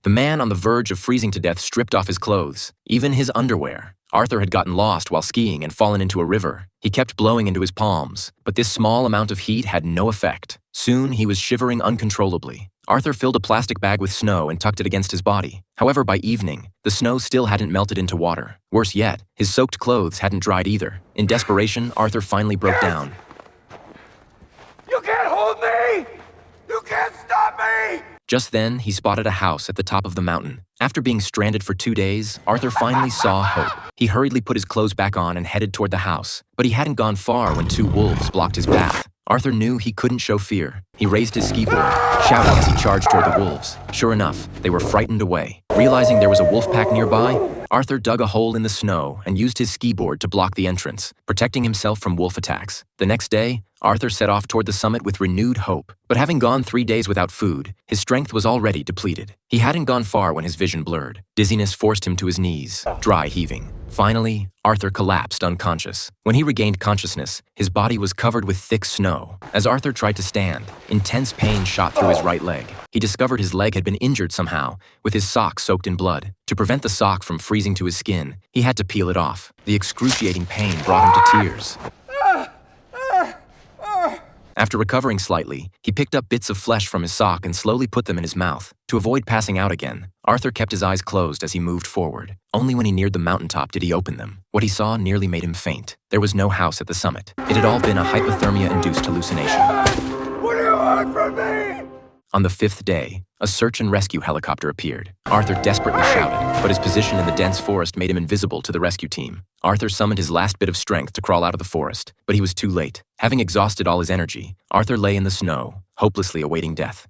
The man on the verge of freezing to death stripped off his clothes, even his underwear. Arthur had gotten lost while skiing and fallen into a river. He kept blowing into his palms, but this small amount of heat had no effect. Soon he was shivering uncontrollably. Arthur filled a plastic bag with snow and tucked it against his body. However, by evening, the snow still hadn't melted into water. Worse yet, his soaked clothes hadn't dried either. In desperation, Arthur finally broke down. You can't hold me! You can't stop me! Just then, he spotted a house at the top of the mountain. After being stranded for 2 days, Arthur finally saw hope. He hurriedly put his clothes back on and headed toward the house. But he hadn't gone far when 2 wolves blocked his path. Arthur knew he couldn't show fear. He raised his ski board, shouting as he charged toward the wolves. Sure enough, they were frightened away. Realizing there was a wolf pack nearby, Arthur dug a hole in the snow and used his ski board to block the entrance, protecting himself from wolf attacks. The next day, Arthur set off toward the summit with renewed hope. But having gone 3 days without food, his strength was already depleted. He hadn't gone far when his vision blurred. Dizziness forced him to his knees, dry heaving. Finally, Arthur collapsed unconscious. When he regained consciousness, his body was covered with thick snow. As Arthur tried to stand, intense pain shot through his right leg. He discovered his leg had been injured somehow, with his sock soaked in blood. To prevent the sock from freezing to his skin, he had to peel it off. The excruciating pain brought him to tears. After recovering slightly, he picked up bits of flesh from his sock and slowly put them in his mouth. To avoid passing out again, Arthur kept his eyes closed as he moved forward. Only when he neared the mountaintop did he open them. What he saw nearly made him faint. There was no house at the summit. It had all been a hypothermia-induced hallucination. What do you want from me? On the 5th day, a search and rescue helicopter appeared. Arthur desperately shouted, but his position in the dense forest made him invisible to the rescue team. Arthur summoned his last bit of strength to crawl out of the forest, but he was too late. Having exhausted all his energy, Arthur lay in the snow, hopelessly awaiting death.